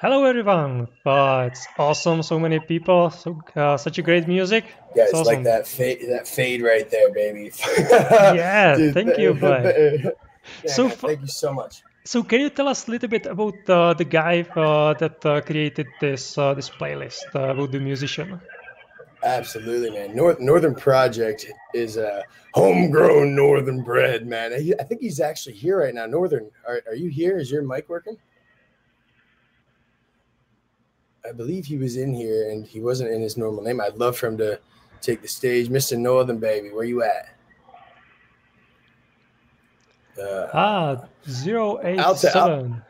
Hello everyone! It's awesome, so many people, such a great music. It's Guys, like awesome. that fade right there, baby. Yeah, Dude, thank you, Blake. yeah, So, man, thank you so much. so can you tell us a little bit about the guy that created this playlist about the musician? Absolutely, man. Northern Project is a homegrown Northern bred, man. I think he's actually here right now. Northern, are you here? Is your mic working? I believe he was in here and he wasn't in his normal name. I'd love for him to take the stage. Mr. Northern, baby, where you at? Ah, Out to out. 087.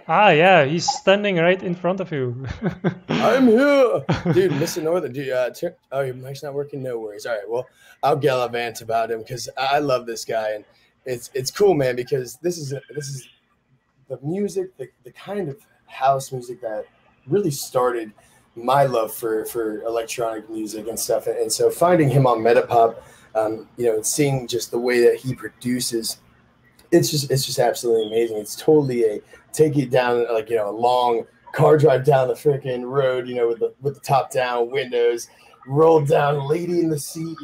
Ah, yeah, he's standing right in front of you. I'm here, dude. Mr. Northern, dude. Oh, your mic's not working. No worries. All right. Well, I'll gallivant about him because I love this guy, and it's cool, man. Because this is the music, the kind of house music that really started my love for electronic music and stuff. And so finding him on Metapop, and seeing just the way that he produces, it's just absolutely amazing. It's totally a take it down like a long car drive down the freaking road, with the top down windows, rolled down, lady in the seat,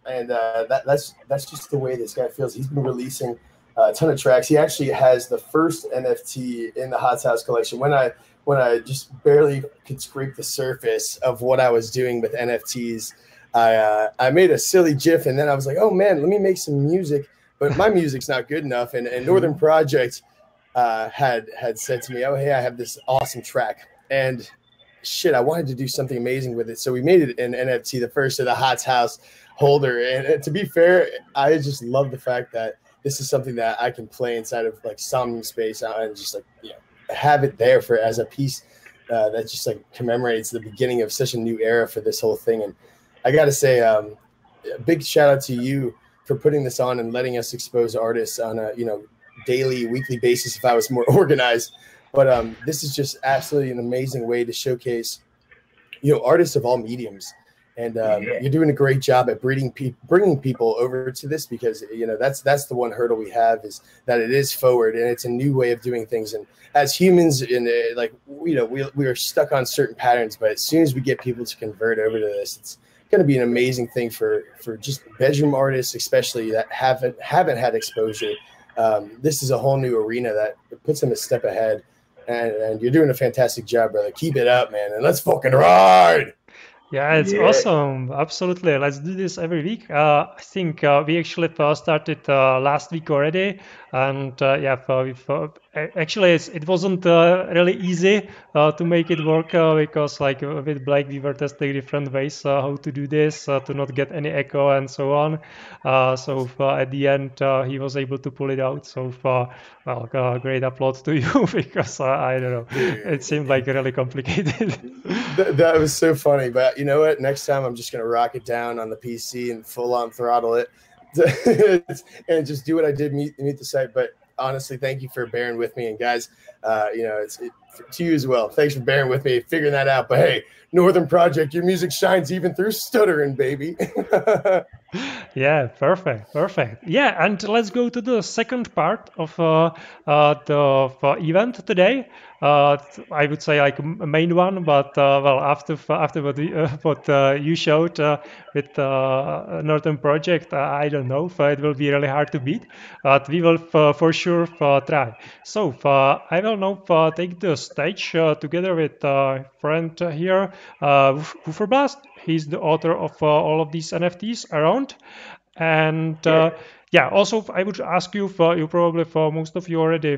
and that's just the way this guy feels. He's been releasing a ton of tracks. He actually has the first NFT in the Hot House collection. When I just barely could scrape the surface of what I was doing with NFTs, I made a silly GIF, and then I was like, oh man, let me make some music. But my music's not good enough, and Northern Project had said to me, oh hey, I have this awesome track, and shit, I wanted to do something amazing with it. So we made it an NFT, the first of the Hots House holder. And to be fair, I just love the fact that this is something that I can play inside of like some space and just like, have it there for as a piece that just like commemorates the beginning of such a new era for this whole thing. And I got to say, a big shout out to you for putting this on and letting us expose artists on a, daily, weekly basis if I was more organized. But this is just absolutely an amazing way to showcase, artists of all mediums. And you're doing a great job at bringing people over to this because, that's the one hurdle we have is that it is forward and it's a new way of doing things. And as humans, we are stuck on certain patterns. But as soon as we get people to convert over to this, it's going to be an amazing thing for just bedroom artists, especially that haven't had exposure. This is a whole new arena that puts them a step ahead. And you're doing a fantastic job, brother. Keep it up, man. And let's fucking ride. Yeah, it's awesome. Absolutely. Let's do this every week. I think we actually started last week already. And actually, it wasn't really easy to make it work because with Blake, we were testing different ways how to do this to not get any echo and so on. So at the end, he was able to pull it out. So great applause to you because I don't know, it seemed like really complicated. That was so funny. But you know what? Next time I'm just going to rock it down on the PC and full on throttle it and just do what I did meet the site. But honestly, thank you for bearing with me. And guys, it's to you as well. Thanks for bearing with me, figuring that out. But hey, Northern Project, your music shines even through stuttering, baby. Yeah, perfect. Yeah, and let's go to the second part of the event today. I would say like a main one, but after what you showed with Northern Project, I don't know if it will be really hard to beat, but we will for sure try. So I will now take the stage together with friend here, Wooferblast. He's the author of all of these NFTs around. And also I would ask you for you probably for most of you already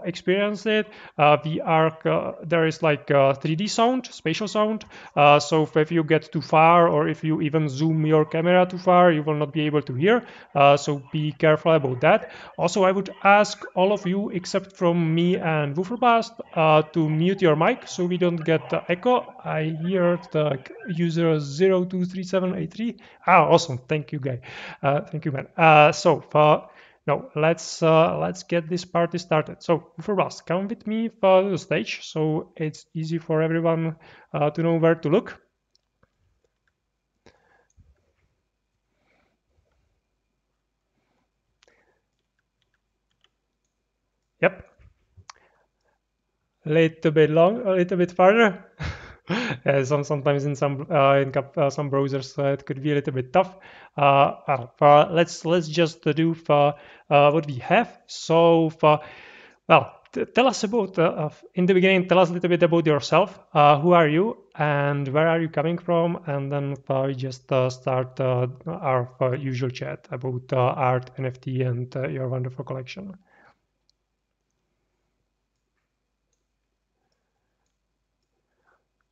experienced it. There is like 3D sound, spatial sound. So if you get too far or if you even zoom your camera too far, you will not be able to hear. So be careful about that. Also, I would ask all of you except from me and Wooferblast to mute your mic so we don't get echo. I hear the user 023783. Awesome. Thank you, guy. Thank you, man. Now let's get this party started. So for us, come with me for the stage, so it's easy for everyone to know where to look. Yep. A little bit long, a little bit farther. Sometimes in some some browsers it could be a little bit tough. Let's just do for what we have. So for well, tell us about in the beginning. Tell us a little bit about yourself. Who are you and where are you coming from? And then we just start our usual chat about art, NFT, and your wonderful collection.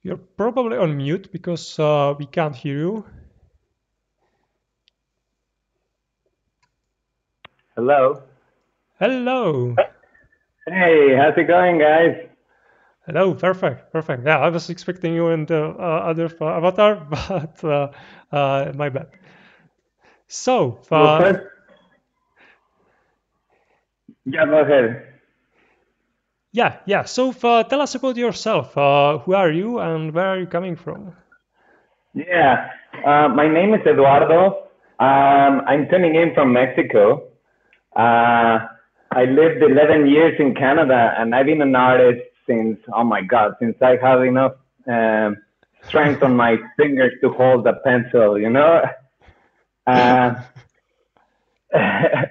You're probably on mute because we can't hear you. Hello. Hello. Hey, how's it going, guys? Hello, perfect, perfect. Yeah, I was expecting you in the other avatar, but my bad. So, Well, first, yeah, go ahead. yeah. So, tell us about yourself. Who are you and where are you coming from? Yeah, my name is Eduardo. I'm turning in from Mexico. I lived 11 years in Canada, and I've been an artist since, oh my God, since I have enough strength on my fingers to hold a pencil, you know?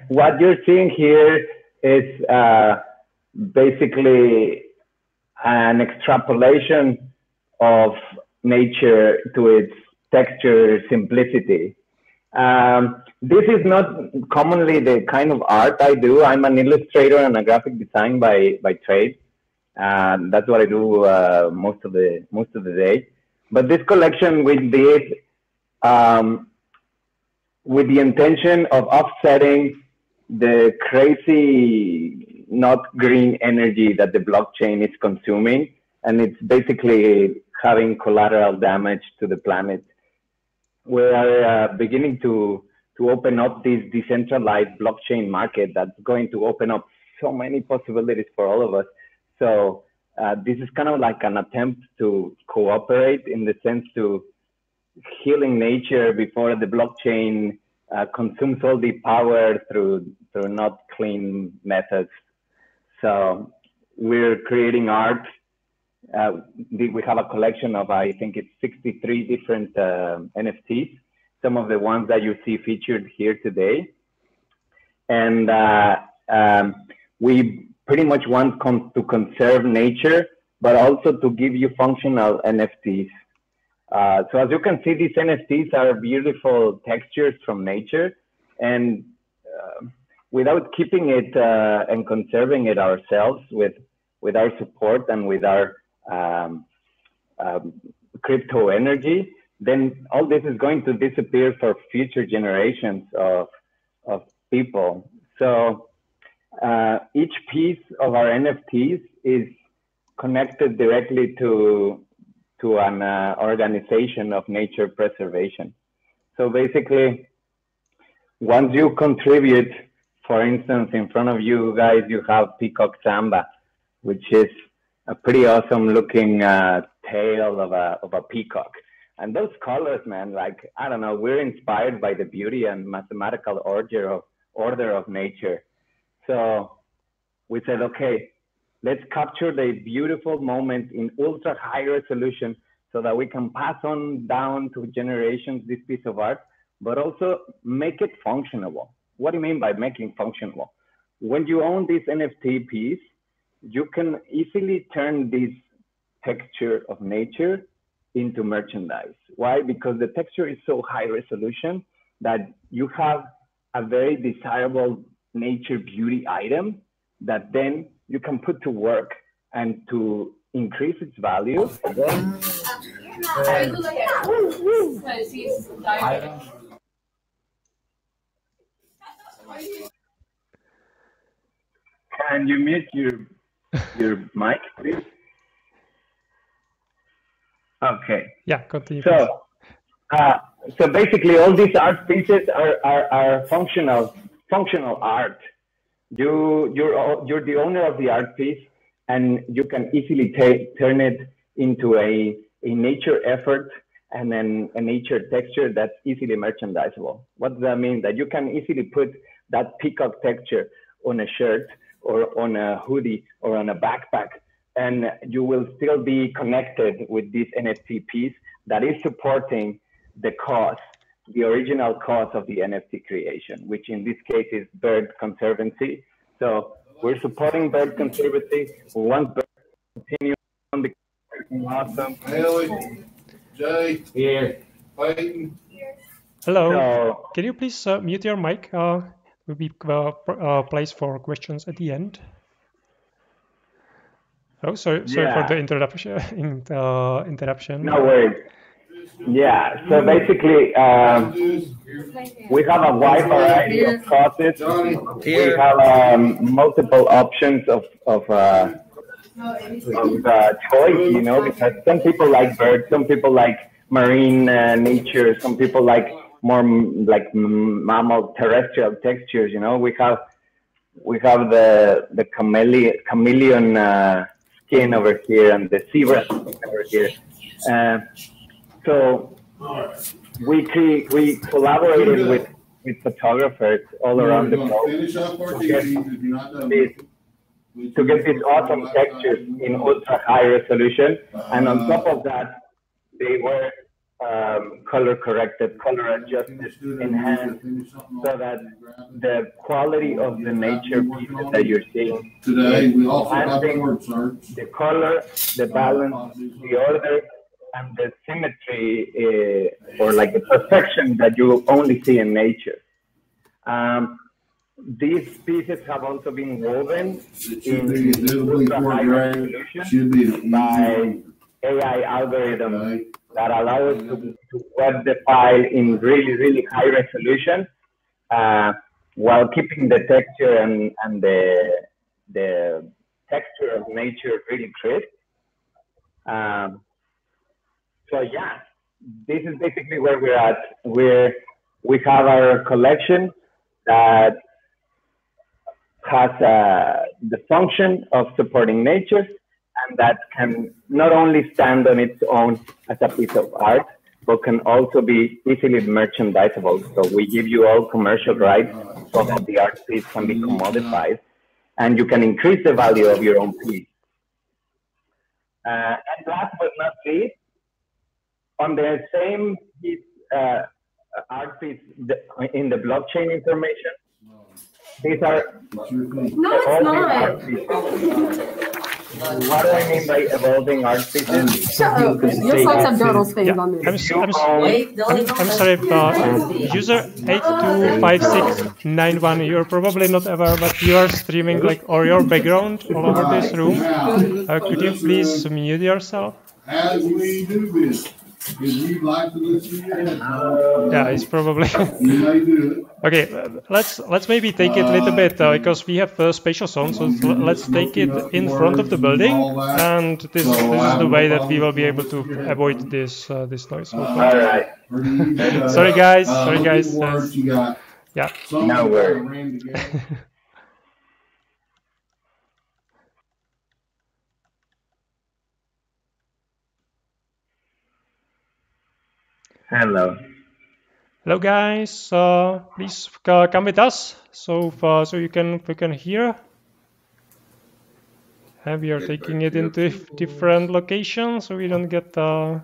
What you're seeing here is basically an extrapolation of nature to its texture simplicity. This is not commonly the kind of art I do. I'm an illustrator and a graphic design by trade. That's what I do most of the day. But this collection we did with the intention of offsetting the crazy not green energy that the blockchain is consuming, and it's basically having collateral damage to the planet. We are beginning to open up this decentralized blockchain market that's going to open up so many possibilities for all of us. So this is kind of like an attempt to cooperate in the sense to healing nature before the blockchain consumes all the power through not clean methods. So we're creating art. We have a collection of, I think it's 63 different NFTs, some of the ones that you see featured here today. And we pretty much want to conserve nature, but also to give you functional NFTs. So as you can see, these NFTs are beautiful textures from nature, and without keeping it and conserving it ourselves with our support and with our crypto energy, then all this is going to disappear for future generations of people. So each piece of our NFTs is connected directly to an organization of nature preservation. So basically, once you contribute, for instance, in front of you guys, you have Peacock Samba, which is a pretty awesome looking tail of a peacock. And those colors, man, like, I don't know, we're inspired by the beauty and mathematical order of nature. So we said, okay, let's capture the beautiful moment in ultra high resolution so that we can pass on down to generations this piece of art, but also make it functional. What do you mean by making functional? When you own this NFT piece, you can easily turn this texture of nature into merchandise. Why? Because the texture is so high resolution that you have a very desirable nature beauty item that then you can put to work, and to increase its value. Can you mute your mic, please? Okay. Yeah, continue. So, so basically, all these art pieces are functional art. You're the owner of the art piece, and you can easily turn it into a nature effort and then a nature texture that's easily merchandisable. What does that mean? That you can easily put that peacock texture on a shirt or on a hoodie or on a backpack, and you will still be connected with this NFT piece that is supporting the cause, the original cause of the NFT creation, which in this case is bird conservancy. So we're supporting bird conservancy. We want birds to continue on becoming awesome. Haley, Jay, Here. Peyton. Hello. So, Can you please mute your mic? Will be place for questions at the end. Oh, sorry for Yeah. the interruption. No worries. Yeah, so basically, we have a wide variety of causes. We have multiple options of choice, you know, because some people like birds, some people like marine nature, some people like more like mammal terrestrial textures, you know. We have the chameleon skin over here and the zebra skin over here. So we collaborated with photographers all around the globe to get these awesome textures in ultra high resolution, and on top of that, they were color corrected, color adjusted, enhanced, so that the quality of the nature pieces that you're seeing Today, we also have enhancing word search. the color, the balance, the order, and the symmetry, or like the perfection that you only see in nature. These pieces have also been woven in ultra high resolution by AI algorithms that allow us to web the file in really, really high resolution, while keeping the texture and the texture of nature really crisp. So yeah, this is basically where we're at. We have our collection that has the function of supporting nature, and that can not only stand on its own as a piece of art, but can also be easily merchandisable. So we give you all commercial rights so that the art piece can be commodified, and you can increase the value of your own piece. And last but not least, on the same piece, art piece in the blockchain information, these are art pieces. What do I mean by evolving art pieces? Shut up. Your socks have Doodle stains on them. I'm sorry, user 825691, you're probably not aware, but you are streaming like, or your background all over this room. Could you please mute yourself? As we do this, if you'd like to listen to it, Yeah, it's probably. you may do it. Okay, let's maybe take it a little bit because we have a spatial zone, so let's take it in front of the building, and this is the way that we will be able to avoid this this noise. All right. Sorry guys, yeah. No worries. Hello. Hello guys, please come with us, so you can hear. And we are taking it into different locations, so we don't get the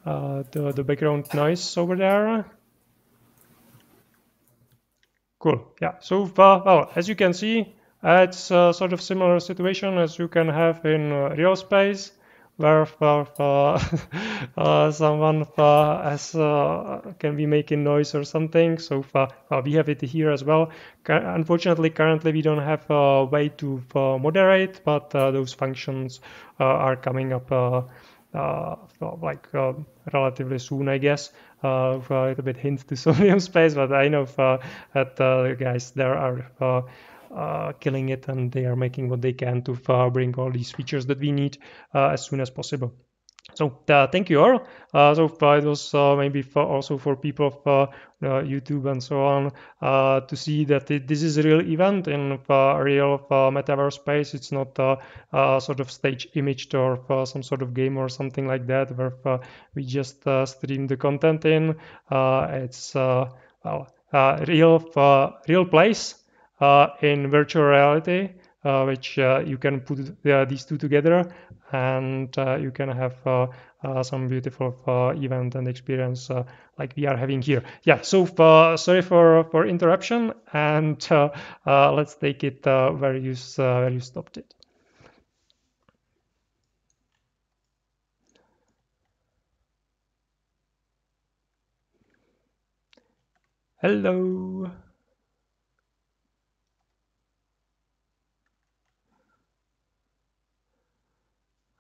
background noise over there. Cool. Yeah. So well, as you can see, it's sort of similar situation as you can have in real space, where someone can be making noise or something. So we have it here as well. Unfortunately, currently we don't have a way to moderate, but those functions are coming up relatively soon, I guess. A little bit hint to Sodium Space, but I know that the guys there are killing it, and they are making what they can to bring all these features that we need as soon as possible. So thank you all. So it was maybe also for people of YouTube and so on to see that this is a real event in real metaverse space. It's not sort of stage imaged or some sort of game or something like that where we just stream the content in. It's real place in virtual reality which you can put these two together, and you can have some beautiful event and experience like we are having here. Yeah, so sorry for interruption, and let's take it where you stopped it. Hello.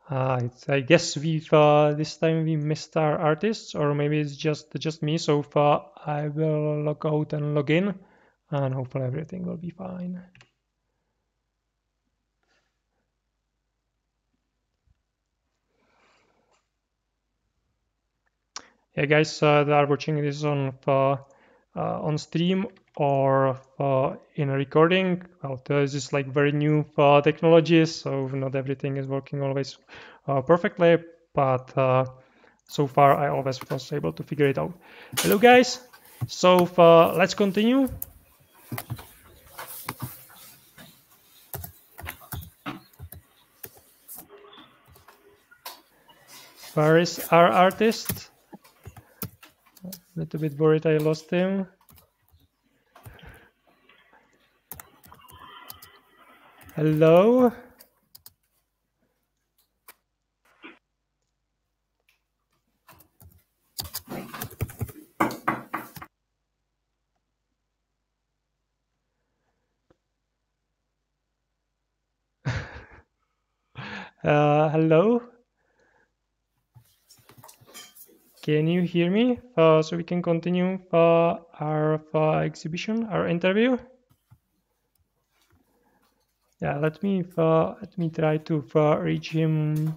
I guess we've this time we missed our artists, or maybe it's just me. So I will log out and log in, and hopefully everything will be fine. Yeah, guys that are watching this on stream or in a recording, well, this is like very new technologies, so not everything is working always perfectly, but so far I always was able to figure it out. Hello guys, so let's continue. Where is our artist? A little bit worried I lost him. Hello? Hello? Can you hear me? So we can continue our exhibition, our interview. Yeah, let me try to reach him.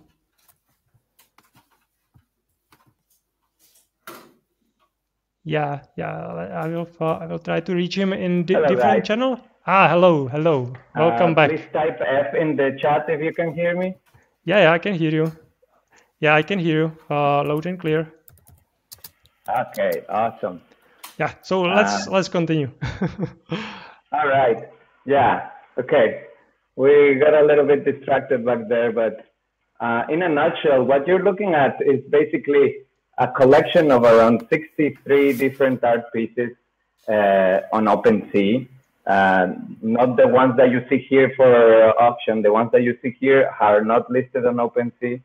Yeah, I will try to reach him in different channel. Hello. Welcome back. Please type F in the chat if you can hear me. Yeah, I can hear you. Yeah, I can hear you loud and clear. Okay, awesome. Yeah, so let's continue. All right. Yeah. Okay. We got a little bit distracted back there, but in a nutshell, what you're looking at is basically a collection of around 63 different art pieces on OpenSea. Not the ones that you see here for auction. The ones that you see here are not listed on OpenSea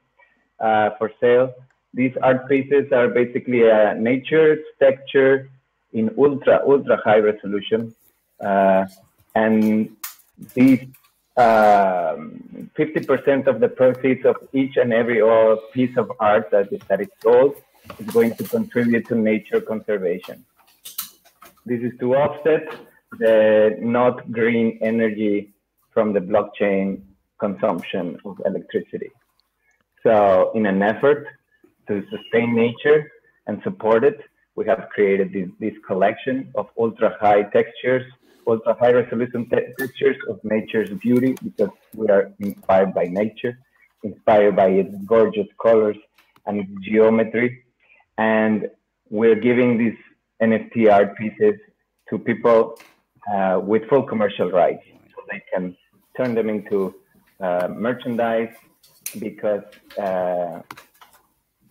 for sale. These art pieces are basically nature texture in ultra high resolution, and these 50% of the proceeds of each and every piece of art that is sold is going to contribute to nature conservation. This is to offset the not green energy from the blockchain consumption of electricity. So in an effort to sustain nature and support it, we have created this collection of ultra high textures, ultra high resolution textures of nature's beauty, because we are inspired by nature, inspired by its gorgeous colors and its geometry. And we're giving these NFT art pieces to people with full commercial rights, so they can turn them into merchandise, because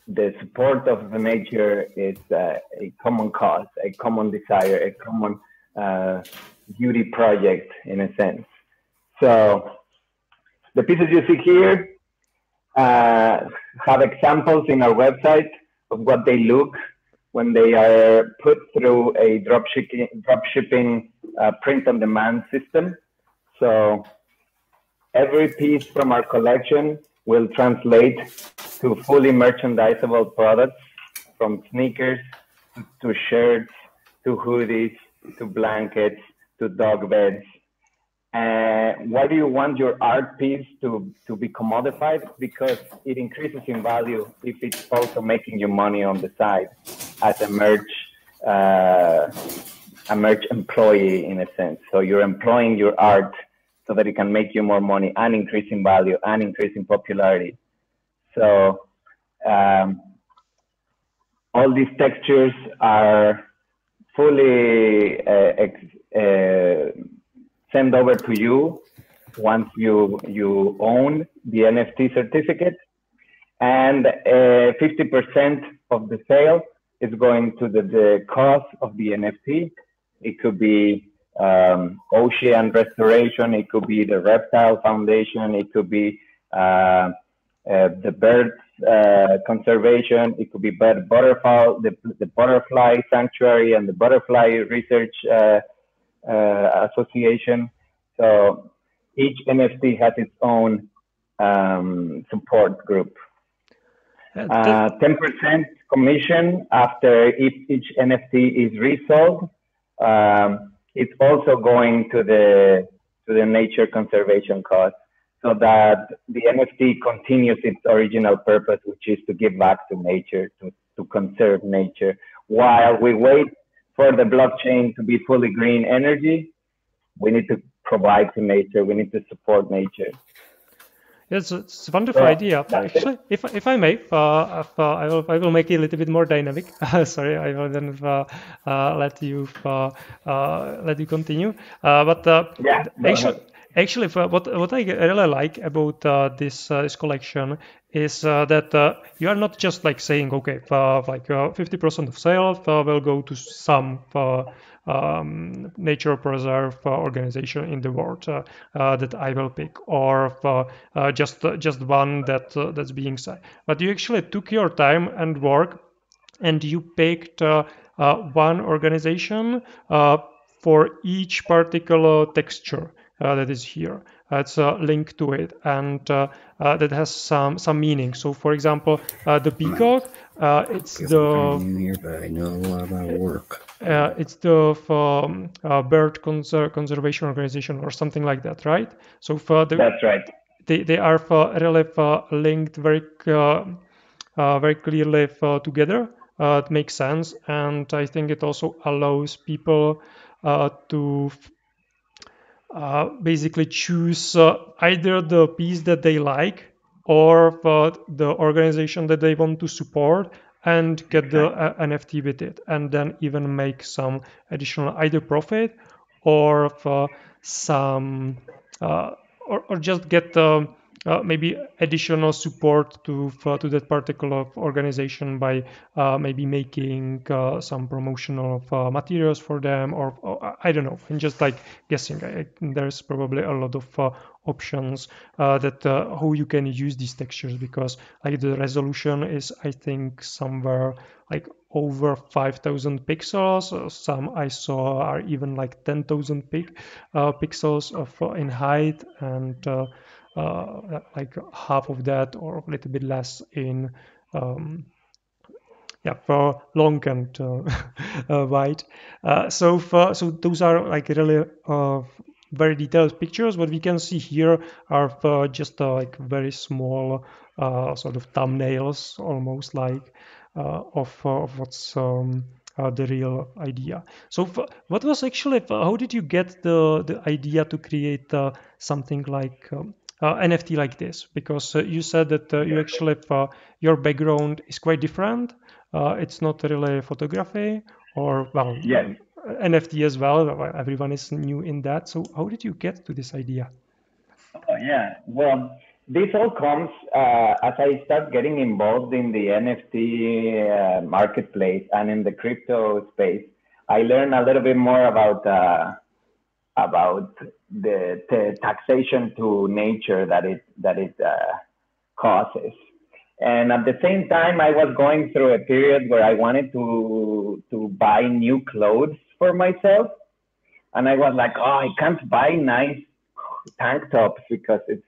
the support of the nature is a common cause, a common desire, a common beauty project in a sense. So the pieces you see here have examples in our website of what they look when they are put through a dropshipping print-on-demand system. So every piece from our collection will translate to fully merchandisable products, from sneakers to shirts to hoodies to blankets to dog beds. Why do you want your art piece to be commodified? Because it increases in value if it's also making you money on the side as a merch employee, in a sense. So you're employing your art so that it can make you more money and increase in value and increase in popularity. So all these textures are fully sent over to you once you own the NFT certificate, and 50% of the sale is going to the cost of the NFT. It could be ocean restoration, it could be the reptile foundation, it could be the birds conservation, it could be the butterfly sanctuary and the butterfly research association. So each NFT has its own support group. 10% commission after each NFT is resold. It's also going to the nature conservation cost, so that the NFT continues its original purpose, which is to give back to nature, to conserve nature, while we wait for the blockchain to be fully green energy. We need to provide to nature. We need to support nature. It's a wonderful idea. Actually, if I may, I will make it a little bit more dynamic. Sorry, I will then let you continue. Actually, what I really like about this collection is that you are not just like saying, okay, 50% of sales will go to some nature preserve organization in the world that I will pick, or just one that's being said. But you actually took your time and work, and you picked one organization for each particular texture that is here. It's a link to it, and that has some meaning. So, for example, the peacock, it's the here, but I know a lot about work. It's the bird conservation organization or something like that, right? So that's right. They are really linked very clearly together. It makes sense, and I think it also allows people to basically choose either the piece that they like or the organization that they want to support, and get the NFT with it, and then even make some additional either profit or some or just get maybe additional support to that particular organization by maybe making some promotional materials for them, or I don't know. I'm just like guessing. There's probably a lot of options that how you can use these textures, because like the resolution is, I think, somewhere like over 5,000 pixels. Some I saw are even like 10,000 pixels in height, and like half of that or a little bit less in for long and wide. So those are like really very detailed pictures. What we can see here are just like very small sort of thumbnails, almost like of what's the real idea. So what was actually, how did you get the idea to create something like NFT like this? Because you said that you actually, your background is quite different. It's not really photography, or well, yes. NFT as well. Everyone is new in that. So how did you get to this idea? Oh, yeah. Well, this all comes as I start getting involved in the NFT marketplace and in the crypto space. I learned a little bit more about the taxation to nature that it causes. And at the same time, I was going through a period where I wanted to buy new clothes for myself. And I was like, oh, I can't buy nice tank tops because it's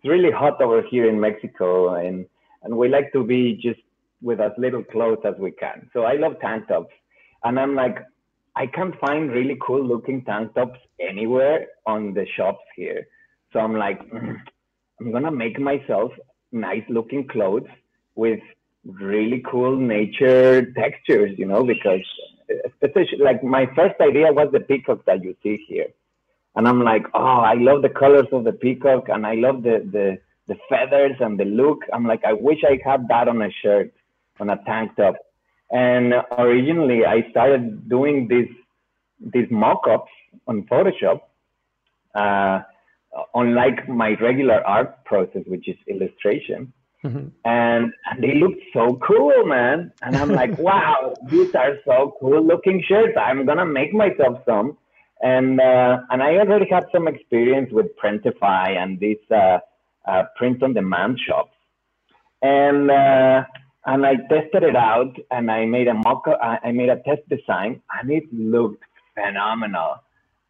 really hot over here in Mexico. And we like to be just with as little clothes as we can. So I love tank tops. And I'm like, I can't find really cool looking tank tops anywhere on the shops here. So I'm like, I'm going to make myself nice looking clothes with really cool nature textures, because especially like my first idea was the peacock that you see here. And I'm like, oh, I love the colors of the peacock, and I love the feathers and the look. I'm like, I wish I had that on a shirt, on a tank top. And originally I started doing these mock-ups on Photoshop unlike my regular art process, which is illustration. And they looked so cool, man. And I'm like, wow, these are so cool looking shirts. I'm gonna make myself some. And I already had some experience with Printify and these print on demand shops. And I tested it out, and I made I made a test design, and it looked phenomenal.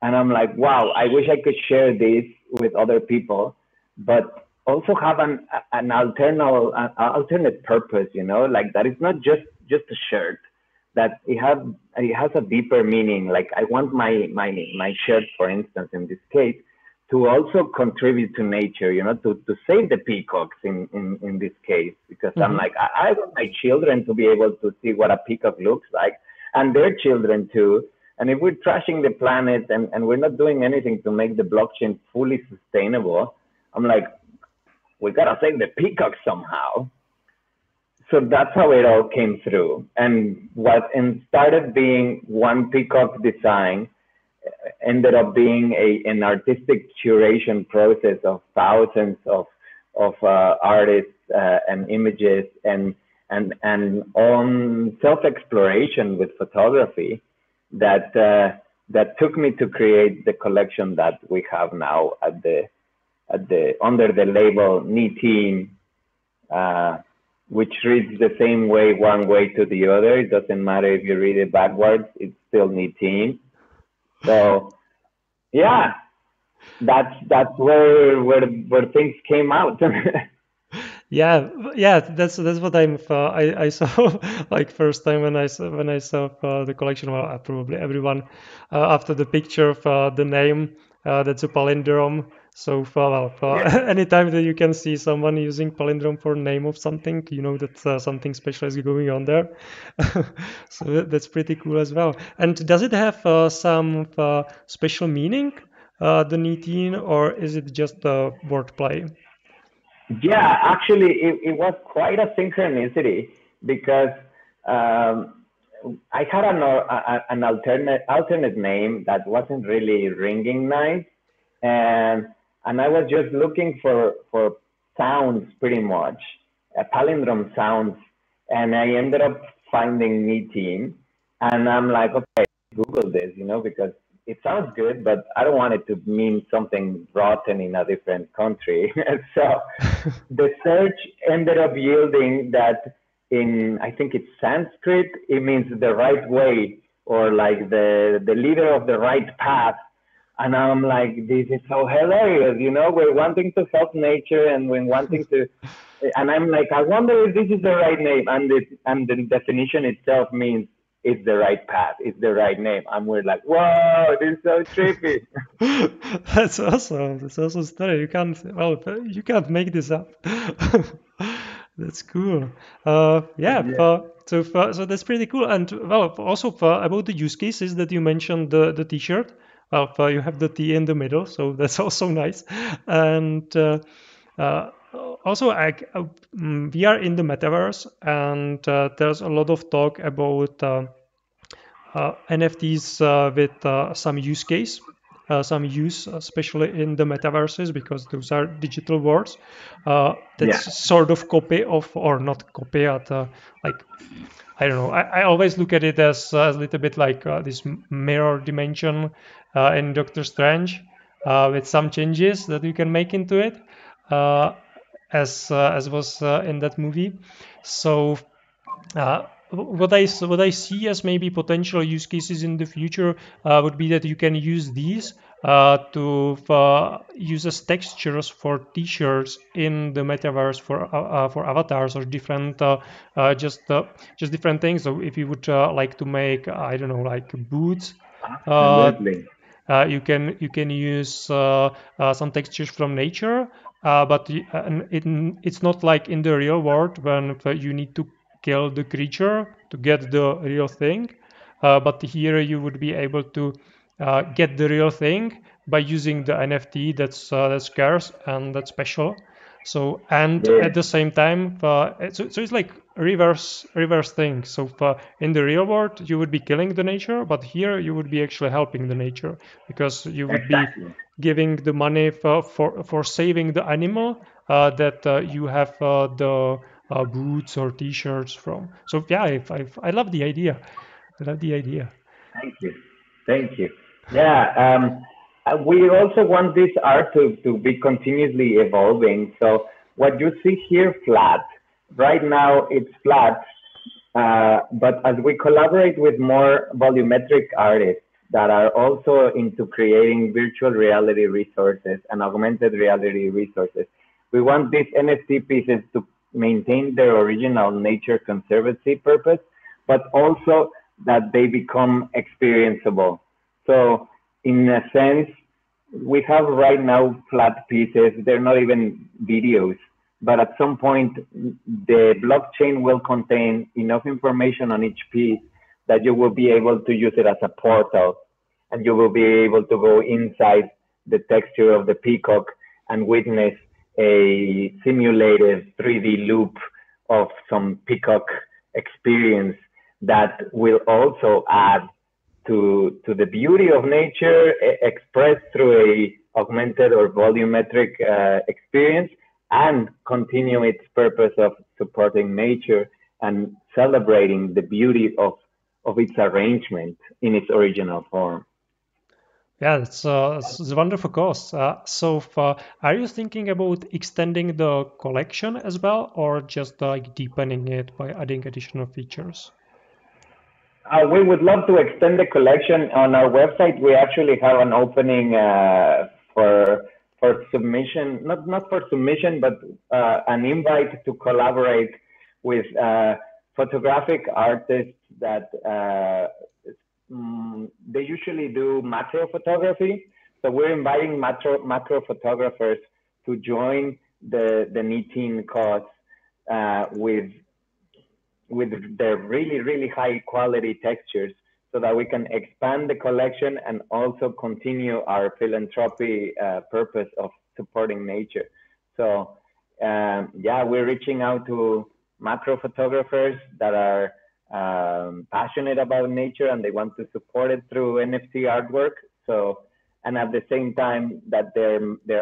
And I'm like, wow, I wish I could share this with other people, but also have an alternate purpose, you know, like that it's not just a shirt, that it has a deeper meaning. Like I want my shirt, for instance, in this case, to also contribute to nature, you know, to save the peacocks in this case, because I'm like, I want my children to be able to see what a peacock looks like, and their children too. And if we're trashing the planet and we're not doing anything to make the blockchain fully sustainable, I'm like, we gotta save the peacock somehow. So that's how it all came through. And what started being one peacock design ended up being an artistic curation process of thousands of artists and images and on self-exploration with photography that took me to create the collection that we have now under the label Ni-Team, which reads the same way one way to the other. It doesn't matter if you read it backwards, it's still Ni-Team. So yeah, that's where things came out. Yeah, that's what I saw like first time when I saw the collection. Well, probably everyone after the picture of the name, that's a palindrome. So anytime that you can see someone using palindrome for name of something, you know that something special is going on there. So that's pretty cool as well. And does it have some special meaning, the Ni-Team, or is it just wordplay? Yeah, actually, it was quite a synchronicity, because I had an alternate name that wasn't really ringing nice, and I was just looking for sounds, pretty much palindrome sounds, and I ended up finding Ni-Team, and I'm like, okay, Google this, you know, because it sounds good, but I don't want it to mean something rotten in a different country. So the search ended up yielding that in, I think it's Sanskrit, it means the right way, or like the leader of the right path. And I'm like, this is so hilarious, you know, we're wanting to help nature and we're wanting to, and I'm like, I wonder if this is the right name. And the definition itself means it's the right path, it's the right name. And we're like, whoa, this is so trippy. That's awesome. That's awesome story. You can't make this up. That's cool. So that's pretty cool. And also about the use cases that you mentioned, the T-shirt. You have the T in the middle, so that's also nice. And also, we are in the metaverse, and there's a lot of talk about NFTs with some use case, some use, especially in the metaverses, because those are digital worlds. That's sort of copy of, or not copy, at like, I don't know. I always look at it as a little bit like this mirror dimension in Doctor Strange, with some changes that you can make into it, as was in that movie. So what I see as maybe potential use cases in the future would be that you can use these to use as textures for T-shirts in the metaverse for avatars or different just different things. So if you would like to make, I don't know, like boots, Absolutely. you can use some textures from nature, but it's not like in the real world when you need to kill the creature to get the real thing. But here you would be able to get the real thing by using the NFT that's scarce and that's special. So, and at the same time, so it's like reverse thing. So in the real world, you would be killing the nature, but here you would be actually helping the nature because you would be Exactly. giving the money for saving the animal that you have the boots or T-shirts from. So yeah, I love the idea. I love the idea. Thank you. Thank you. Yeah. We also want this art to be continuously evolving. So what you see here flat, right now it's flat, but as we collaborate with more volumetric artists that are also into creating virtual reality resources and augmented reality resources, we want these NFT pieces to maintain their original nature conservancy purpose, but also that they become experienceable. So in a sense, we have right now flat pieces. They're not even videos, but at some point, the blockchain will contain enough information on each piece that you will be able to use it as a portal, and you will be able to go inside the texture of the peacock and witness a simulated 3D loop of some peacock experience that will also add to the beauty of nature expressed through a augmented or volumetric experience, and continue its purpose of supporting nature and celebrating the beauty of its arrangement in its original form. Yeah, it's a wonderful cause. So, are you thinking about extending the collection as well, or just like deepening it by adding additional features? We would love to extend the collection. On our website, we actually have an opening for submission, not for submission, but an invite to collaborate with photographic artists that they usually do macro photography. So we're inviting macro photographers to join the Nitin cause with their really high quality textures, so that we can expand the collection and also continue our philanthropy purpose of supporting nature. So yeah, we're reaching out to macro photographers that are passionate about nature and they want to support it through NFT artwork. So, and at the same time that their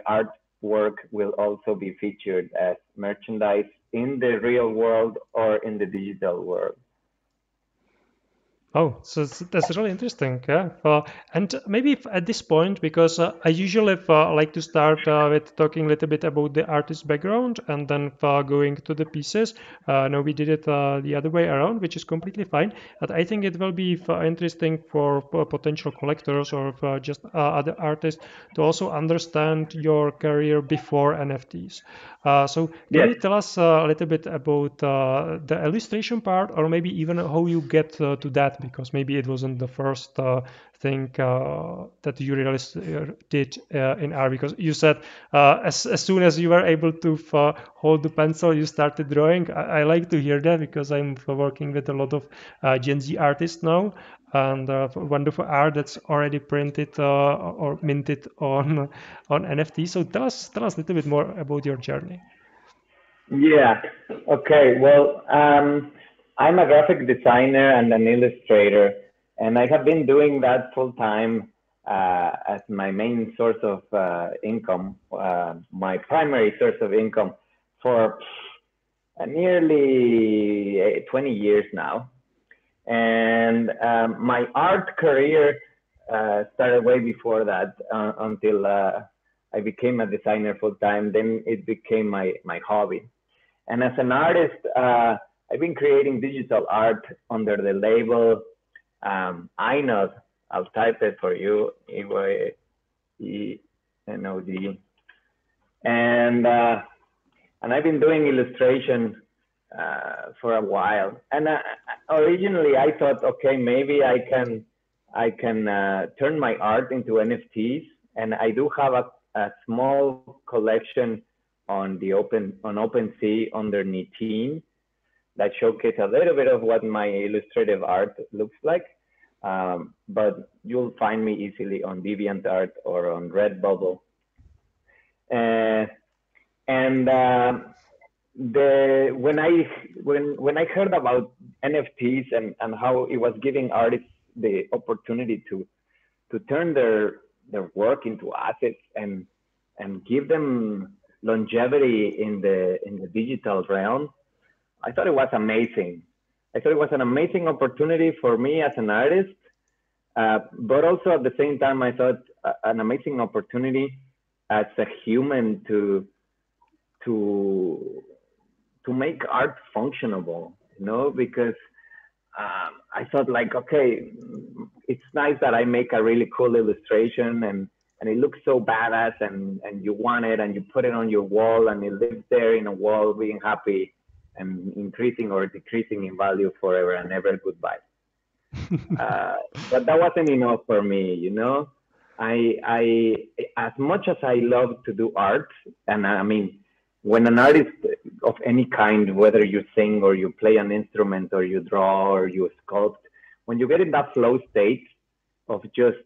artwork will also be featured as merchandise in the real world or in the digital world. Oh, so that's really interesting. Yeah. And maybe at this point, because I usually like to start with talking a little bit about the artist's background and then going to the pieces. No, we did it the other way around, which is completely fine. But I think it will be interesting for potential collectors or just other artists to also understand your career before NFTs. So can Yes. you tell us a little bit about the illustration part, or maybe even how you get to that? Because maybe it wasn't the first thing that you really did in art. Because you said as soon as you were able to hold the pencil, you started drawing. I like to hear that because I'm working with a lot of Gen Z artists now, and wonderful art that's already printed or minted on NFT. So tell us a little bit more about your journey. Yeah. Okay. Well, I'm a graphic designer and an illustrator, and I have been doing that full time as my main source of income, my primary source of income for nearly 20 years now. And my art career started way before that until I became a designer full time. Then it became my hobby. And as an artist, I've been creating digital art under the label INOD. I'll type it for you, EYENOD. And I've been doing illustration for a while. And originally I thought, okay, maybe I can turn my art into NFTs. And I do have a small collection on OpenSea under Nitin that showcase a little bit of what my illustrative art looks like. But you'll find me easily on DeviantArt or on Redbubble. And when I heard about NFTs and how it was giving artists the opportunity to turn their work into assets and give them longevity in the digital realm, I thought it was amazing. I thought it was an amazing opportunity for me as an artist, but also at the same time, I thought an amazing opportunity as a human to to make art functionable, because I thought like, okay, it's nice that I make a really cool illustration and it looks so badass and you want it and you put it on your wall and it lives there in a wall being happy and increasing or decreasing in value forever and ever. Goodbye. But that wasn't enough for me. I as much as I love to do art, and I mean, when an artist of any kind, whether you sing or you play an instrument or you draw or you sculpt, when you get in that flow state of just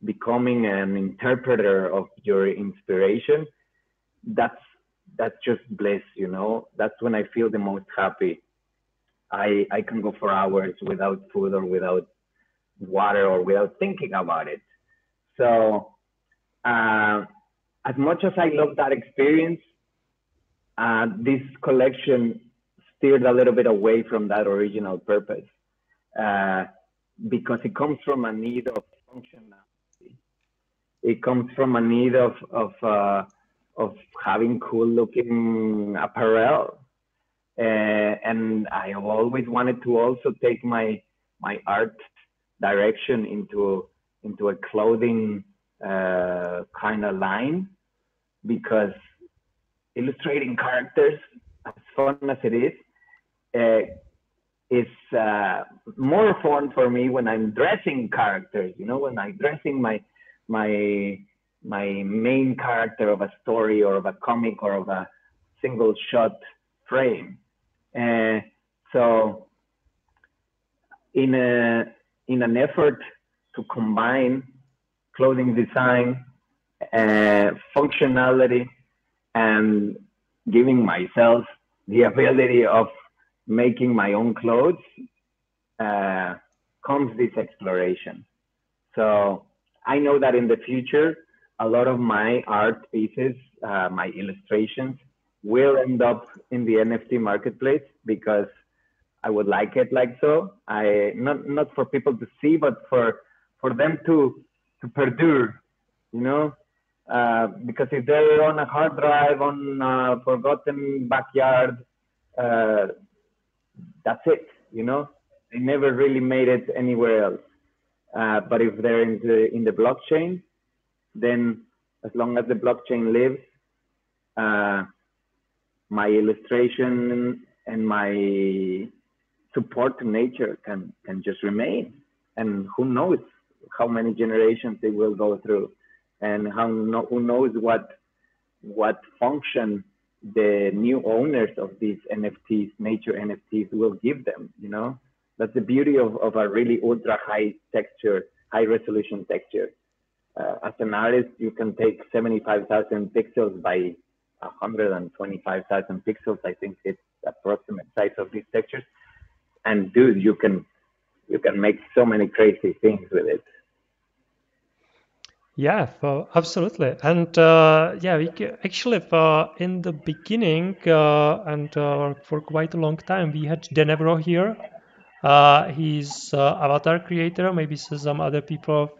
becoming an interpreter of your inspiration, that's just bliss. That's when I feel the most happy. I can go for hours without food or without water or without thinking about it. So as much as I love that experience, this collection steered a little bit away from that original purpose, because it comes from a need of functionality. It comes from a need of having cool looking apparel. And I have always wanted to also take my art direction into a clothing kind of line, because illustrating characters, as fun as it is more fun for me when I'm dressing characters. When I'm dressing my main character of a story or of a comic or of a single shot frame. So in an effort to combine clothing design, functionality, and giving myself the ability of making my own clothes, comes this exploration. So I know that in the future, a lot of my art pieces, my illustrations, will end up in the NFT marketplace, because I would like it like so. Not for people to see, but for them to perdure, because if they're on a hard drive on a forgotten backyard, that's it. They never really made it anywhere else. But if they're in the blockchain, then as long as the blockchain lives, my illustration and my support to nature can just remain. And who knows how many generations they will go through, and who knows what function the new owners of these NFTs, nature NFTs, will give them. That's the beauty of a really ultra high texture, high resolution texture. As an artist, you can take 75,000 pixels by 125,000 pixels. I think it's the approximate size of these textures. And dude, you can make so many crazy things with it. Yeah, absolutely. And actually, in the beginning and for quite a long time, we had Denevro here. He's avatar creator, maybe some other people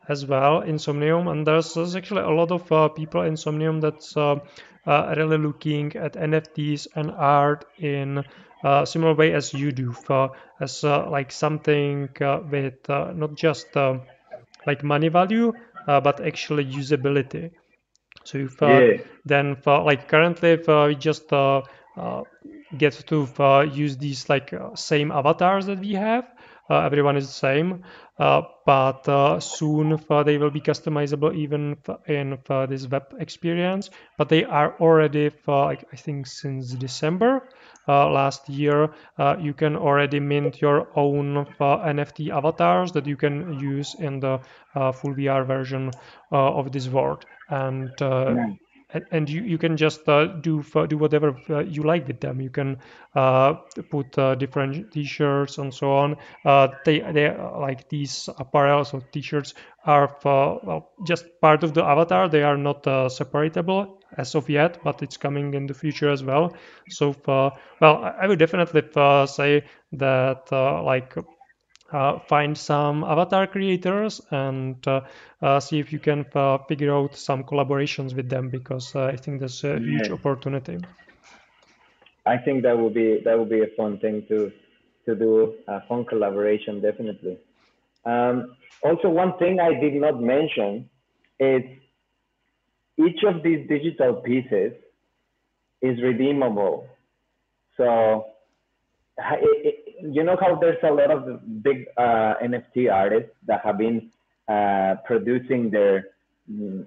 as well in Somnium. And there's actually a lot of people in Somnium that's really looking at NFTs and art in a similar way as you do, as like something with not just like money value, but actually usability. So if then like currently if we just get to use these like same avatars that we have, everyone is the same, but soon they will be customizable even in this web experience. But they are already like I think since December last year, you can already mint your own NFT avatars that you can use in the full VR version of this world. And and you can just do whatever you like with them. You can put different t-shirts and so on. They like these apparels or t-shirts are well, just part of the avatar. They are not separatable as of yet, but it's coming in the future as well. So well, I would definitely say that like find some avatar creators and see if you can figure out some collaborations with them, because I think that's a huge Yes, opportunity. I think that would be a fun thing to do, a fun collaboration, definitely. Also, one thing I did not mention is each of these digital pieces is redeemable. So you know how there's a lot of big NFT artists that have been producing their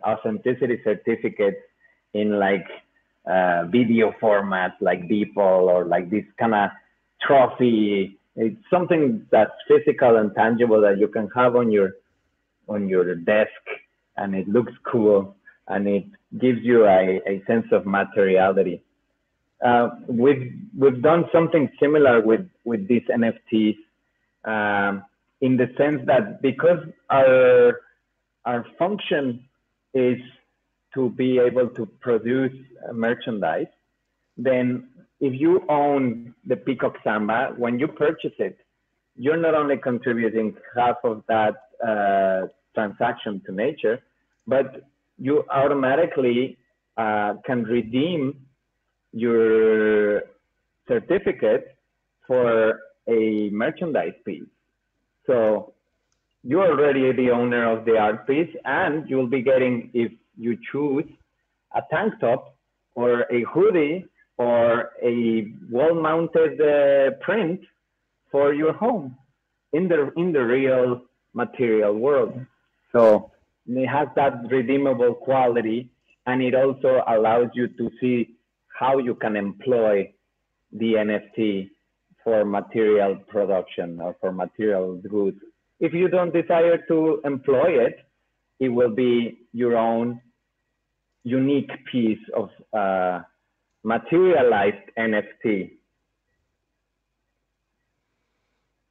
authenticity certificates in like video formats like Beeple or like this kind of trophy. It's something that's physical and tangible that you can have on your desk, and it looks cool, and it gives you a sense of materiality. We've done something similar with these NFTs, in the sense that because our function is to be able to produce merchandise, then if you own the Peacock Samba, when you purchase it, you're not only contributing half of that transaction to nature, but you automatically can redeem your certificate for a merchandise piece. So you're already the owner of the art piece, and you'll be getting, if you choose, a tank top or a hoodie or a wall-mounted print for your home in the real material world. So it has that redeemable quality, and it also allows you to see how you can employ the NFT for material production or for material goods. If you don't desire to employ it, it will be your own unique piece of materialized NFT.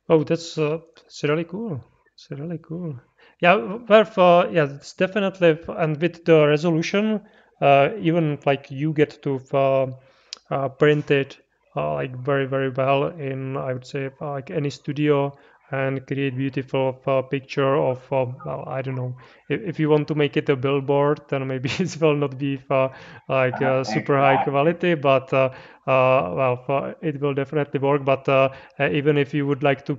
Oh, that's really cool. It's really cool. Yeah, well, yeah, it's definitely, and with the resolution, even like you get to print it like very, very well in, I would say, like any studio, and create beautiful picture of, well, I don't know, if you want to make it a billboard, then maybe it will not be like super high Exactly. quality, but well, it will definitely work. But even if you would like to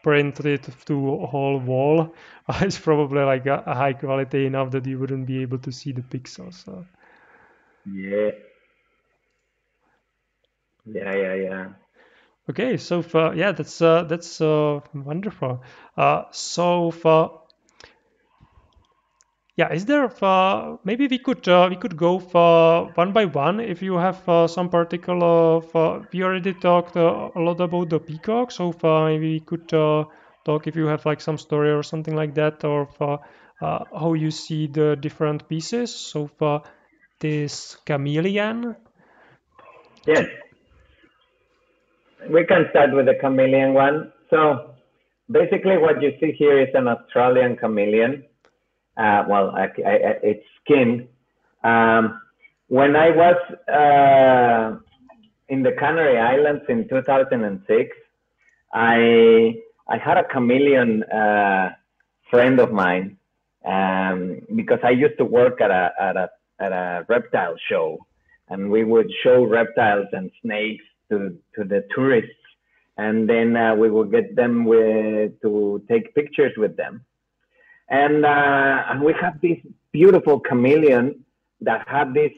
print it to a whole wall, it's probably like a high quality enough that you wouldn't be able to see the pixels. Yeah, yeah. Okay, so yeah, that's wonderful. So for yeah, is there maybe we could go for one by one if you have some particular. We already talked a lot about the peacock, so maybe we could talk if you have like some story or something like that, or for how you see the different pieces. So for this chameleon. Yes, we can start with the chameleon one. So basically what you see here is an Australian chameleon. Well, it's skin. Um, when I was in the Canary Islands in 2006, I had a chameleon friend of mine, because I used to work at a reptile show, and we would show reptiles and snakes to the tourists, and then we would get them to take pictures with them. And we had this beautiful chameleon that had this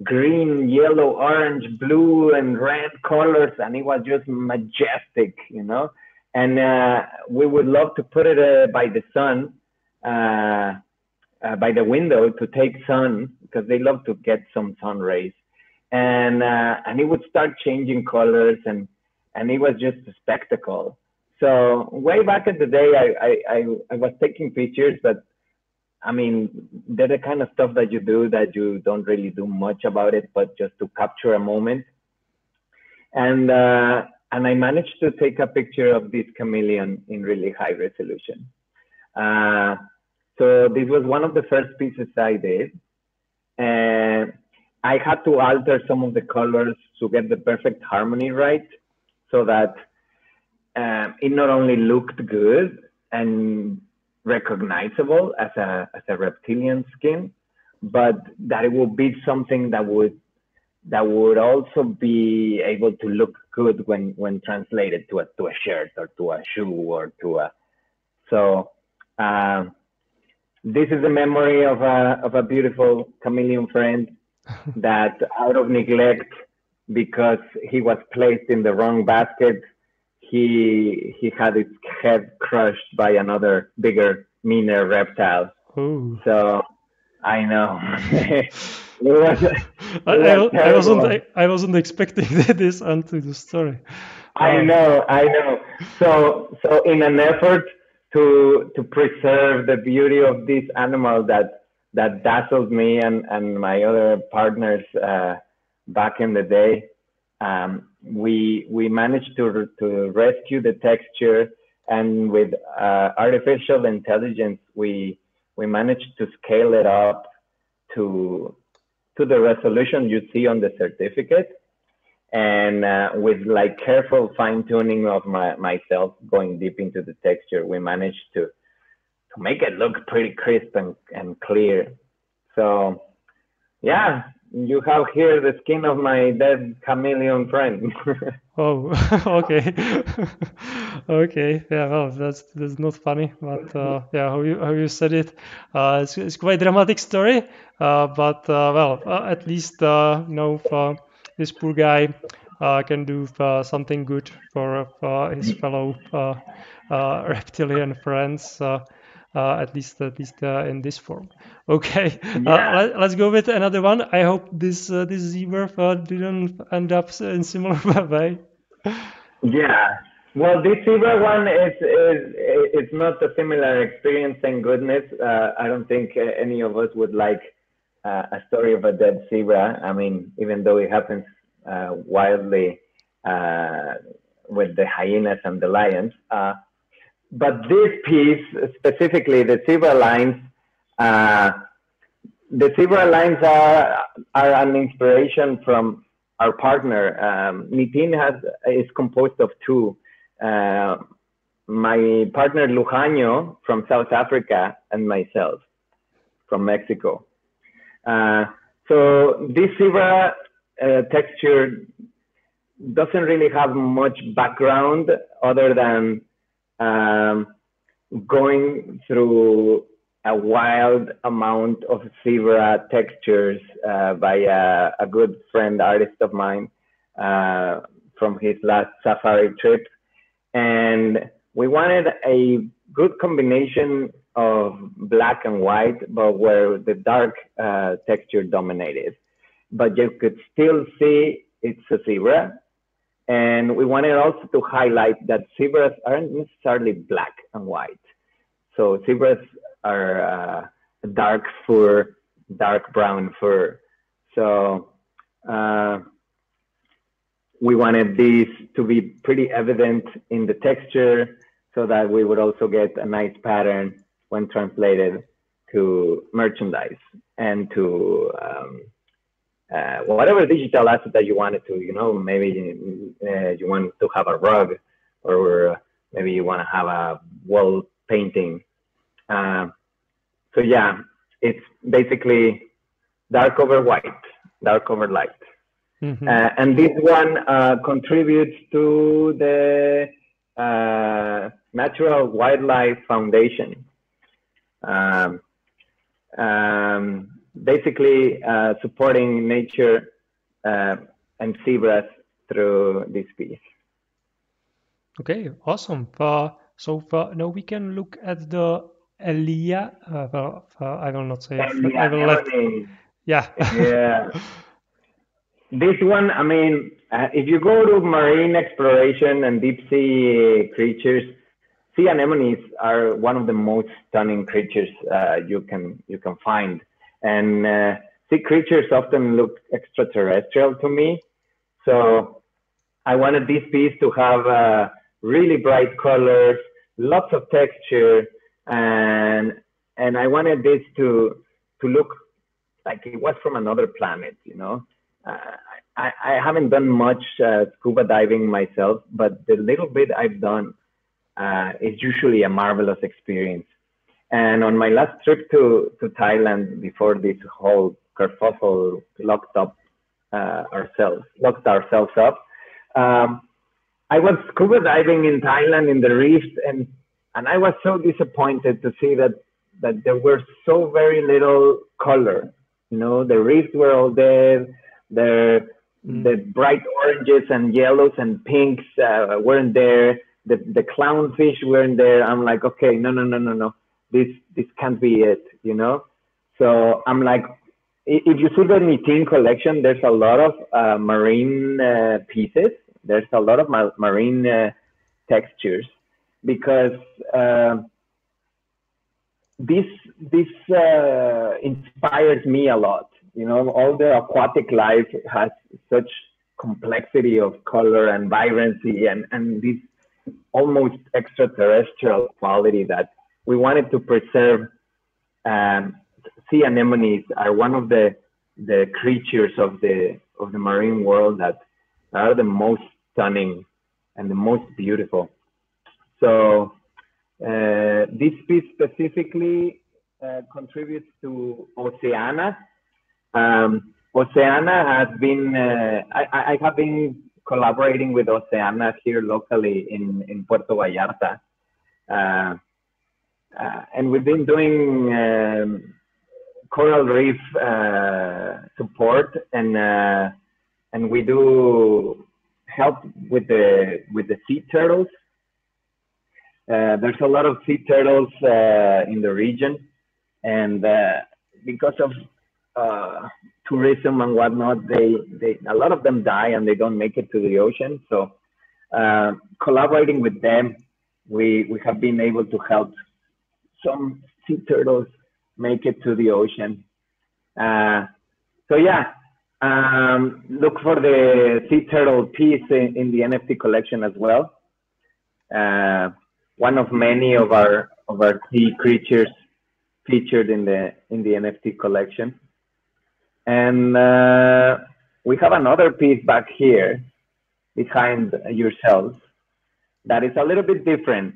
green, yellow, orange, blue, and red colors, and it was just majestic, you know. And we would love to put it by the sun, by the window to take sun, because they love to get some sun rays. And it would start changing colors, and it was just a spectacle. So way back in the day, I was taking pictures, but I mean, they're the kind of stuff that you do that you don't really do much about it, but just to capture a moment. And I managed to take a picture of this chameleon in really high resolution. So this was one of the first pieces I did. And I had to alter some of the colors to get the perfect harmony right, so that it not only looked good and recognizable as a reptilian skin, but that it would be something that would also be able to look good when translated to a shirt or to a shoe or to a. So this is a memory of a beautiful chameleon friend that, out of neglect, because he was placed in the wrong basket, he had his head crushed by another bigger, meaner reptile. Ooh. So I know. I wasn't expecting this until the story. I know. So in an effort to preserve the beauty of this animal that dazzled me and my other partners back in the day, we managed to rescue the texture, and with artificial intelligence we managed to scale it up to the resolution you see on the certificate, and with like careful fine-tuning of myself going deep into the texture, we managed to make it look pretty crisp and clear. So yeah, you have here the skin of my dead chameleon friend. Oh, okay. Okay, yeah, well, that's not funny, but yeah, how you said it, it's quite a dramatic story, but well, at least this poor guy can do something good for his fellow reptilian friends. At least in this form. Okay, Yeah. let's go with another one. I hope this zebra didn't end up in similar way. Yeah. Well, this zebra one is not a similar experience, thank goodness. I don't think any of us would like a story of a dead zebra. I mean, even though it happens wildly with the hyenas and the lions. But this piece, specifically the zebra lines are an inspiration from our partner. Nitin is composed of two. My partner Lujanio from South Africa and myself from Mexico. So this zebra texture doesn't really have much background other than going through a wild amount of zebra textures by a good friend artist of mine from his last safari trip. And we wanted a good combination of black and white, but where the dark texture dominated. But you could still see it's a zebra. And we wanted also to highlight that zebras aren't necessarily black and white. So zebras are dark fur, dark brown fur. So we wanted these to be pretty evident in the texture so that we would also get a nice pattern when translated to merchandise and to whatever digital asset that you wanted to, maybe you want to have a rug, or maybe you want to have a wall painting. So yeah, it's basically dark over white, dark over light. Mm-hmm. And this one contributes to the Natural Wildlife Foundation. Basically supporting nature and zebras through this piece. Okay, awesome. So now we can look at the Elia. I will not say it. I will let. Yeah. Yeah. This one, I mean, if you go to marine exploration and deep sea creatures, sea anemones are one of the most stunning creatures you can find, and sea creatures often look extraterrestrial to me. So I wanted this piece to have really bright colors, lots of texture, and I wanted this to look like it was from another planet, you know. I haven't done much scuba diving myself, but the little bit I've done is usually a marvelous experience. And on my last trip to Thailand, before this whole kerfuffle locked ourselves up, I was scuba diving in Thailand in the reefs, and I was so disappointed to see that there were so very little color. You know, the reefs were all dead. The bright oranges and yellows and pinks weren't there. The clownfish weren't there. I'm like, okay, no. This can't be it, you know? So I'm like, if you see the Nitin collection, there's a lot of marine pieces. There's a lot of marine textures, because this inspires me a lot. You know, all the aquatic life has such complexity of color and vibrancy and this almost extraterrestrial quality that we wanted to preserve. Sea anemones are one of the creatures of the marine world that are the most stunning and the most beautiful. So this piece specifically contributes to Oceana. Oceana has been, I have been collaborating with Oceana here locally in Puerto Vallarta. And we've been doing coral reef support, and we do help with the sea turtles. There's a lot of sea turtles in the region, and because of tourism and whatnot, a lot of them die and they don't make it to the ocean. So collaborating with them, we have been able to help some sea turtles make it to the ocean. So yeah, look for the sea turtle piece in the NFT collection as well. One of many of our sea creatures featured in the NFT collection. And we have another piece back here behind yourselves that is a little bit different.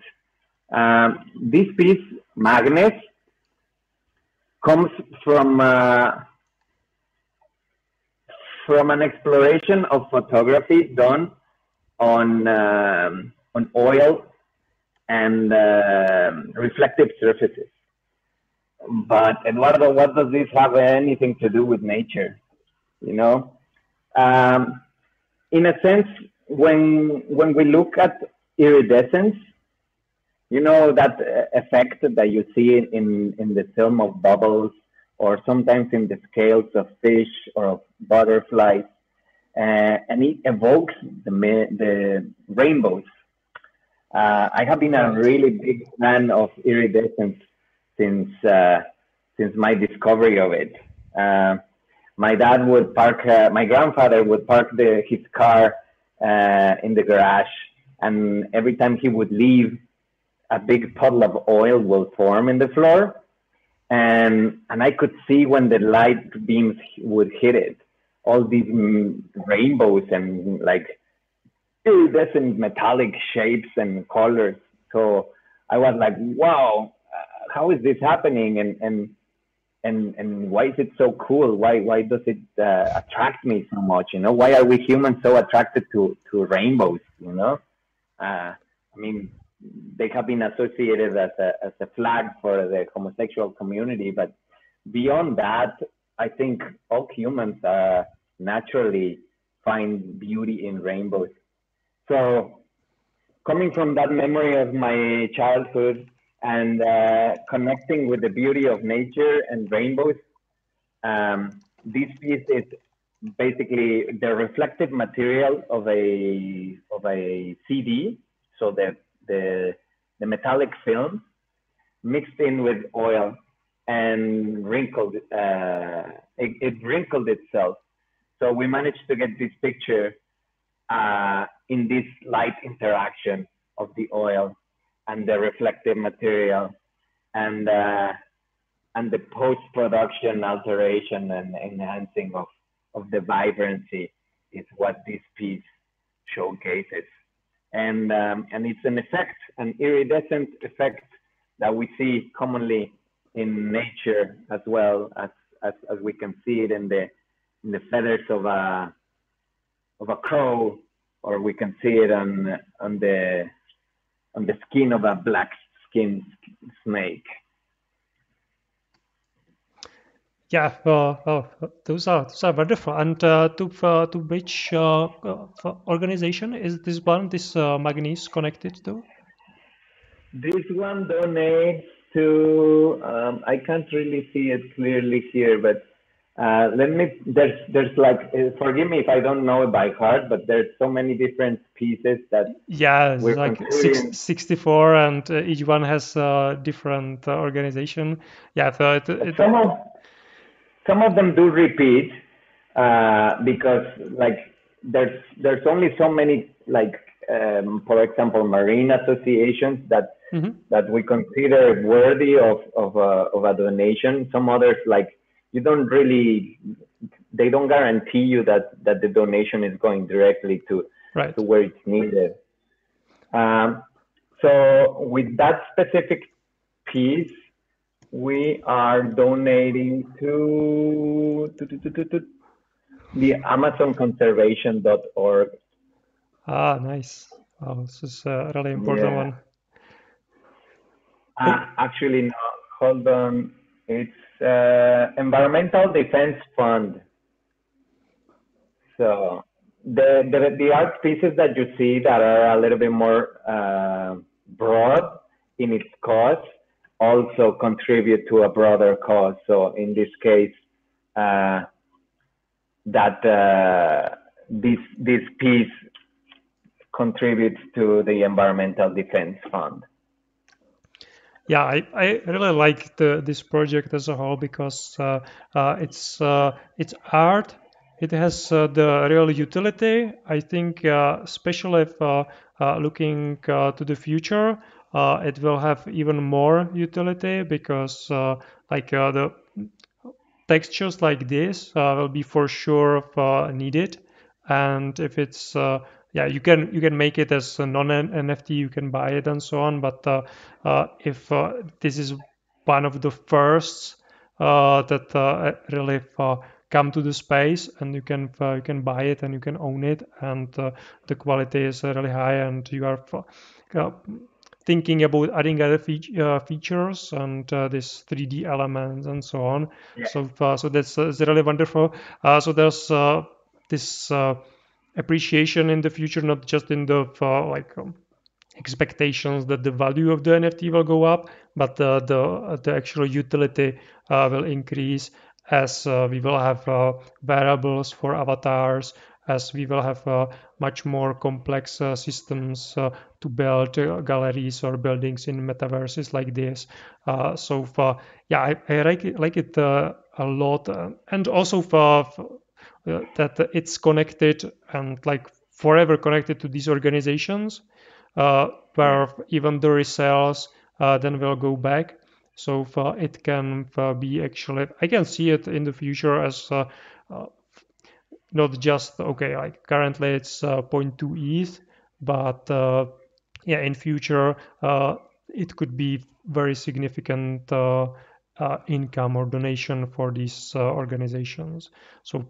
This piece, Magnus, comes from an exploration of photography done on oil and reflective surfaces. But Eduardo, what does this have anything to do with nature? You know, in a sense, when we look at iridescence, you know, that effect that you see in the film of bubbles, or sometimes in the scales of fish or of butterflies, and it evokes the rainbows. I have been a really big fan of iridescence since my discovery of it. My dad would park, my grandfather would park his car in the garage, and every time he would leave, a big puddle of oil will form in the floor, and I could see when the light beams would hit it, all these rainbows and like iridescent metallic shapes and colors. So I was like, wow, how is this happening? And why is it so cool? Why does it attract me so much? You know, why are we humans so attracted to rainbows? You know, I mean, they have been associated as a flag for the homosexual community, but beyond that, I think all humans naturally find beauty in rainbows. So coming from that memory of my childhood and connecting with the beauty of nature and rainbows, this piece is basically the reflective material of a CD. So the the metallic film mixed in with oil and wrinkled. It wrinkled itself. So we managed to get this picture in this light interaction of the oil and the reflective material, and the post-production alteration and enhancing of the vibrancy is what this piece showcases. And it's an effect, an iridescent effect that we see commonly in nature as well as we can see it in the feathers of a crow, or we can see it on the skin of a black skinned snake. Yeah, those are wonderful. And to which organization is this one? This Magnus connected to? This one donates to. I can't really see it clearly here, but there's like, forgive me if I don't know it by heart, but there's so many different pieces that it's like 64, and each one has a different organization. Yeah, so some of them do repeat because like there's only so many, like for example, marine associations that that we consider worthy of a donation. Some others, like, you don't really, they don't guarantee you that the donation is going directly to where it's needed. So with that specific piece, we are donating to the AmazonConservation.org. Ah, nice. Oh, this is a really important one. Actually, no, hold on. It's Environmental Defense Fund. So the art pieces that you see that are a little bit more broad in its cause also contribute to a broader cause. So in this case, this piece contributes to the Environmental Defense Fund. Yeah, I really like this project as a whole because it's art. It has the real utility. I think, especially if looking to the future, it will have even more utility because the textures like this will be for sure needed. And if it's you can make it as a non-NFT, you can buy it and so on. But if this is one of the firsts that really come to the space, and you can buy it and you can own it, and the quality is really high, and you are thinking about adding other features and this 3D elements and so on. Yeah. So that's really wonderful. So there's this appreciation in the future, not just in the expectations that the value of the NFT will go up, but the actual utility will increase as we will have variables for avatars, as we will have much more complex systems to build galleries or buildings in metaverses like this. I like it a lot, and also that it's connected and like forever connected to these organizations, where even the resales then will go back. So it can be actually, I can see it in the future as not just, okay, like currently it's 0.2 ETH, but in future it could be very significant income or donation for these organizations. So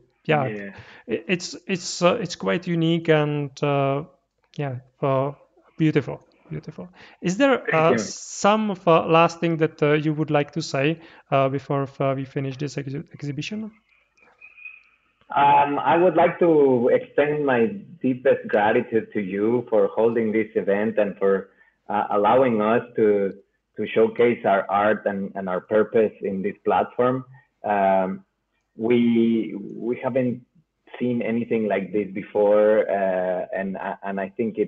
it's quite unique and beautiful. Is there some last thing that you would like to say before we finish this exhibition? I would like to extend my deepest gratitude to you for holding this event and for allowing us to showcase our art and our purpose in this platform. We haven't seen anything like this before, and I think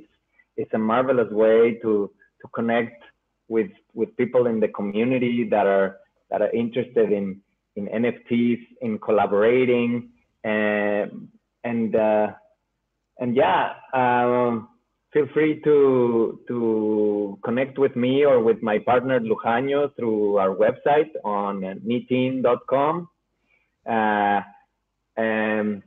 it's a marvelous way to connect with people in the community that are interested in NFTs, in collaborating, and yeah, feel free to connect with me or with my partner Lujanio through our website on nitin.com. And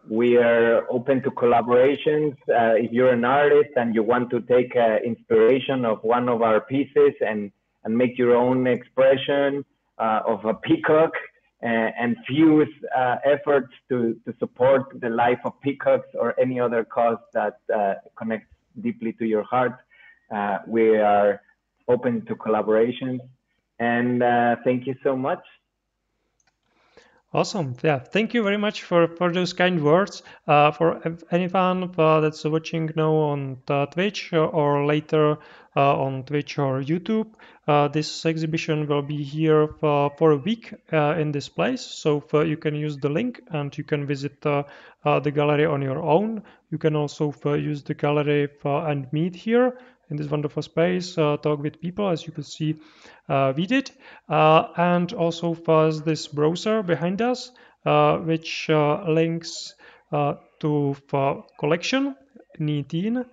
we are open to collaborations. If you're an artist and you want to take inspiration of one of our pieces and make your own expression of a peacock and fuse efforts to support the life of peacocks or any other cause that connects deeply to your heart, we are open to collaborations. And thank you so much. Awesome. Yeah, thank you very much for those kind words. For anyone that's watching now on Twitch or later on Twitch or YouTube, this exhibition will be here for a week in this place. So you can use the link and you can visit the gallery on your own. You can also use the gallery and meet here in this wonderful space, talk with people, as you could see we did. And also there's this browser behind us, which links to collection, Nitin,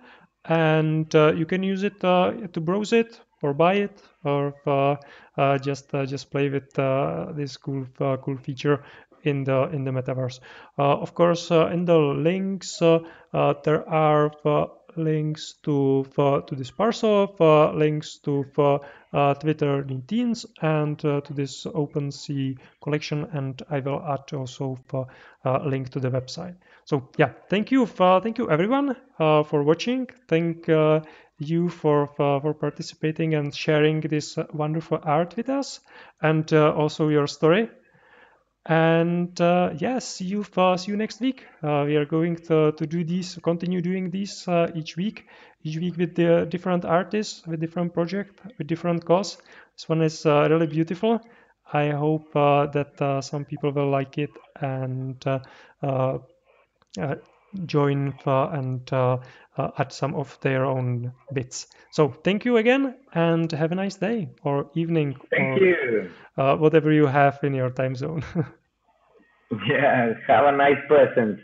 and you can use it to browse it or buy it or just play with this cool feature in the metaverse. Of course, in the links there are links to this parcel, links to Twitter Nitins, and to this OpenSea collection, and I will add also a link to the website. So yeah, thank you everyone for watching. Thank you for participating and sharing this wonderful art with us, and also your story. And yes, see you next week. We are going to do these, continue doing these each week with the different artists, with different project, with different cause. This one is really beautiful. I hope that some people will like it and join and add some of their own bits. So thank you again, and have a nice day or evening. Thank you. Whatever you have in your time zone. Yeah, have a nice present.